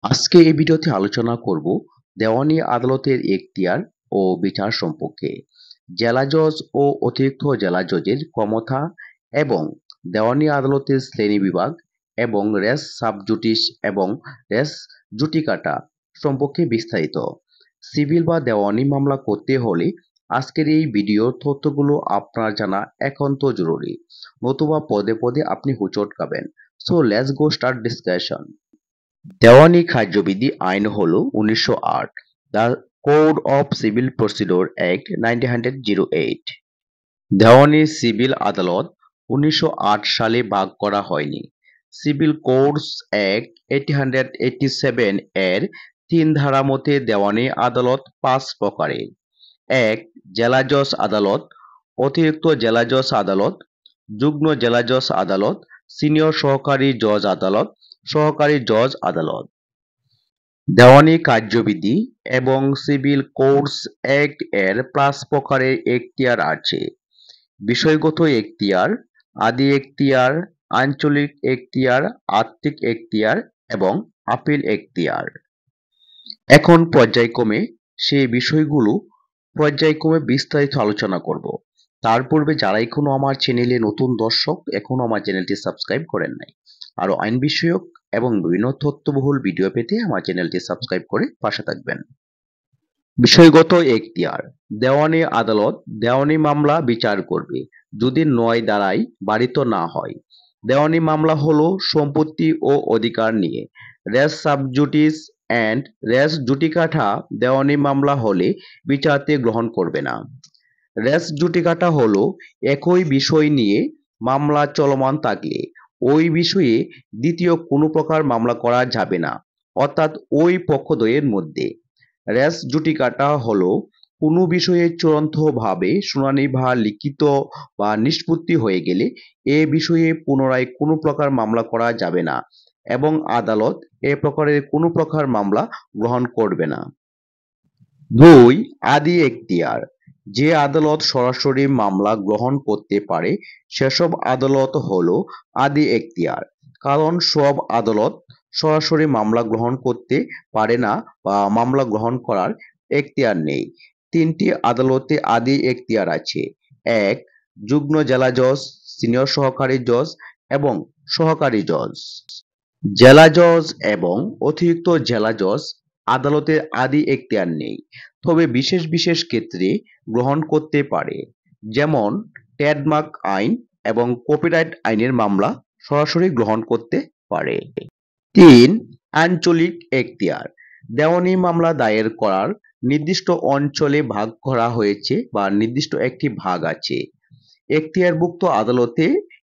আজকে এই ভিডিওতে আলোচনা করব দেওয়ানি আদালতের এখতিয়ার ও বিচার সম্পর্কে, জেলা জজ ও অতিরিক্ত জেলা জজের ক্ষমতা এবং দেওয়ানি আদালতের শ্রেণীবিভাগ এবং রেস সাবজুডিস এবং রেস জুডিকাটা সম্পর্কে বিস্তারিত। সিভিল বা দেওয়ানি মামলা করতে হলে আজকের এই ভিডিওর তথ্যগুলো আপনার জানা একান্ত জরুরি, নতুবা পদে পদে আপনি হোঁচট খাবেন। So let's go start discussion. দেওয়ানি কার্যবিধি আইন হল 1908, the code of civil procedure act 1908। দেওয়ানি সিভিল আদালত 1908 সালে ভাগ করা হয়নি। সিভিল কোডস অ্যাক্ট 1887 এর 3 ধারা মতে দেওয়ানি আদালত 5 প্রকারের। 1. জেলা জজ আদালত, অতিরিক্ত জেলা জজ আদালত, যুগ্ম জেলা জজ আদালত, সিনিয়র সহকারী জজ আদালত, সহকারী জজ আদালত। দেওয়ানি কার্যবিধি এবং সিভিল কোডস অ্যাক্ট এর 5 প্রকারের এখতিয়ার আছে: বিষয়গত এখতিয়ার, আদি এখতিয়ার, আঞ্চলিক এখতিয়ার, আত্মিক এখতিয়ার এবং আপিল এখতিয়ার। এখন পর্যায়ক্রমে সেই বিষয়গুলো পর্যায়ক্রমে বিস্তারিত আলোচনা করব। তার পূর্বে যারা এখনো আমার চ্যানেলে নতুন দর্শক, এখনো আমার চ্যানেলটি সাবস্ক্রাইব করেন নাই, আরো আইন বিষয়ক এবং বিভিন্ন তথ্যবহুল ভিডিও পেতে আমার চ্যানেলটি সাবস্ক্রাইব করে পাশে থাকবেন। বিষয়গত এখতিয়ার: দেওয়ানি আদালত দেওয়ানি মামলা বিচার করবে যদি 9 ধারায় বারিত না হয়। দেওয়ানি মামলা হলো সম্পত্তি ও অধিকার নিয়ে। Race sub judice and race judicata দেওয়ানি মামলা হলে বিচারতে গ্রহণ করবে না। রেস জুডিকাটা হলো একই বিষয় নিয়ে মামলা চলমান থাকলে ওই বিষয়ে দ্বিতীয় কোনো প্রকার মামলা করা যাবে না, অর্থাৎ ওই পক্ষদ্বয়ের মধ্যে। রেস জুডিকাটা হলো কোনো বিষয়ে চূড়ান্তভাবে শুনানি বা লিখিত বা নিষ্পত্তি হয়ে গেলে এ বিষয়ে পুনরায় কোনো প্রকার মামলা করা যাবে না এবং আদালত এ প্রকারের কোনো প্রকার মামলা গ্রহণ করবে না। 2. আদি এখতিয়ার: যে আদালত সরাসরি মামলা গ্রহণ করতে পারে সেসব আদালত হলো আদি এখতিয়ার। কারণ সব আদালত সরাসরি মামলা গ্রহণ করতে পারে না বা মামলা গ্রহণ করার এখতিয়ার নেই। 3টি আদালতে আদি এখতিয়ার আছে: 1. যুগ্ম জেলা জজ, সিনিয়র সহকারী জজ এবং সহকারী জজ। জেলা জজ এবং অতিরিক্ত জেলা জজ আদালতের আদি এখতিয়ার নেই, তবে বিশেষ বিশেষ ক্ষেত্রে গ্রহণ করতে পারে, যেমন ট্রেডমার্ক আইন এবং কপিরাইট আইনের মামলা সরাসরি গ্রহণ করতে পারে। 3. আঞ্চলিক এখতিয়ার: দেওয়ানি মামলা দায়ের করার নির্দিষ্ট অঞ্চলে ভাগ করা হয়েছে বা নির্দিষ্ট একটি ভাগ আছে। এখতিয়ারভুক্ত আদালতে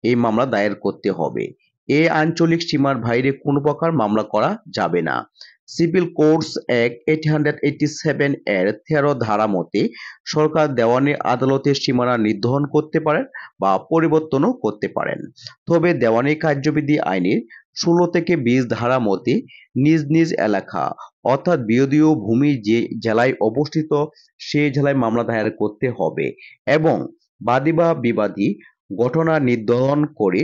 এই মামলা দায়ের করতে হবে। এ আঞ্চলিক সীমার বাইরে কোনো প্রকার মামলা করা যাবে না। সিভিল কোডস অ্যাক্ট 1887 এর 13 ধারা মতে সরকার দেওয়ানি আদালতের সীমানা নির্ধারণ করতে পারেন বা পরিবর্তনও করতে পারেন। তবে দেওয়ানি কার্যবিধি আইনের 16 থেকে 20 ধারা মতে নিজ নিজ এলাকা অর্থাৎ বিরোধীয় ভূমি যে জেলায় অবস্থিত সেই জেলায় মামলা দায়ের করতে হবে এবং বাদী বা বিবাদী ঘটনা নির্ধারণ করে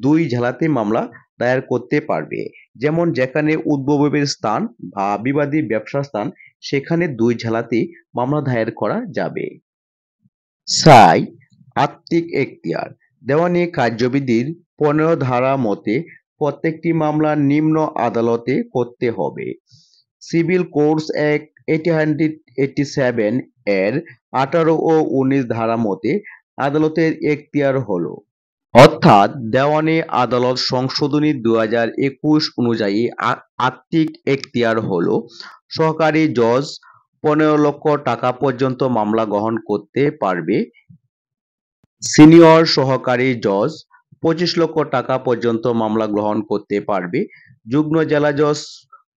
2 জেলাতে মামলা দায়ের করতে পারবে, যেমন যেখানে উদ্ভবের স্থান বা বিবাদী ব্যবসার স্থান সেখানে 2 জেলাতে মামলা দায়ের করা যাবে। 4. আত্মিক এখতিয়ার: দেওয়ানি কার্যবিধির 15 ধারা মতে প্রত্যেকটি মামলা নিম্ন আদালতে করতে হবে। সিভিল কোডস অ্যাক্ট 1887 এর 18 ও 19 ধারা মতে আদালতের এখতিয়ার হলো, অর্থাৎ দেওয়ানি আদালত সংশোধনী 2021 অনুযায়ী আত্মিক এখতিয়ার হলো সহকারী জজ 15 লক্ষ টাকা পর্যন্ত মামলা গ্রহণ করতে পারবে, সিনিয়র সহকারী জজ 25 লক্ষ টাকা পর্যন্ত মামলা গ্রহণ করতে পারবে, যুগ্ম জেলা জজ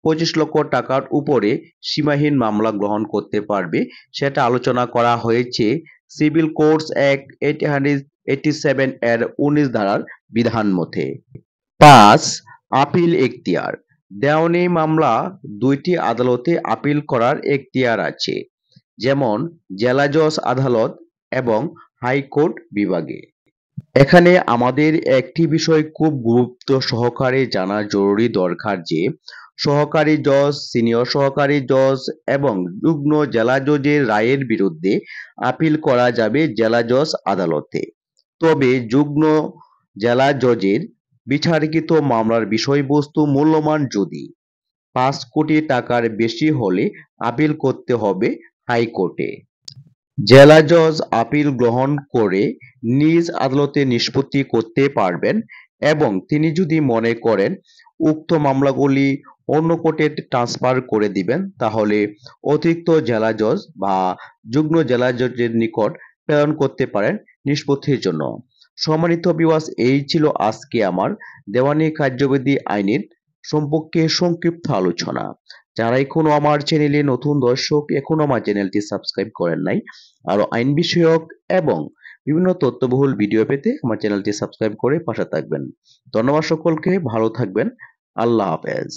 25 লক্ষ টাকার উপরে সীমাহীন মামলা গ্রহণ করতে পারবে। সেটা আলোচনা করা হয়েছে সিভিল কোডস অ্যাক্ট 1887 এর 19 ধারার বিধান মতে। 5. আপিল এখতিয়ার: দেওয়ানি মামলা 2টি আদালতে আপিল করার এখতিয়ার আছে, যেমন জেলা জজ আদালত এবং হাইকোর্ট বিভাগে। এখানে আমাদের একটি বিষয় খুব গুরুত্ব সহকারে জানা জরুরি দরকার যে সহকারী জজ, সিনিয়র সহকারী জজ এবং যুগ্ম জেলা জজের রায়ের বিরুদ্ধে আপিল করা যাবে জেলা জজ আদালতে। তবে যুগ্ম জেলা জজের বিচারকৃত মামলার বিষয়বস্তু মূল্যমান যদি ৫ কোটি টাকার বেশি হলে আপিল করতে হবে হাইকোর্টে। জেলা জজ আপিল গ্রহণ করে নিজ আদালতে নিষ্পত্তি করতে পারবেন এবং তিনি যদি মনে করেন উক্ত মামলাগুলি অন্য কোর্টে ট্রান্সফার করে দিবেন, তাহলে অতিরিক্ত জেলা জজ বা যুগ্ম জেলা জজের নিকট প্রেরণ করতে পারেন নিষ্পত্তির জন্য। সম্মানিত ভিউয়ার্স, এই ছিল আজকে আমার দেওয়ানি কার্যবিধি আইনের সম্পর্কে সংক্ষিপ্ত আলোচনা। যারা এখনো আমার চ্যানেলে নতুন দর্শক, এখনো আমার চ্যানেলটি সাবস্ক্রাইব করেন নাই, আরো আইন বিষয়ক এবং বিভিন্ন তথ্যবহুল ভিডিও পেতে আমার চ্যানেলটি সাবস্ক্রাইব করে পাশে থাকবেন। ধন্যবাদ সকলকে, ভালো থাকবেন। আল্লাহ হাফেজ।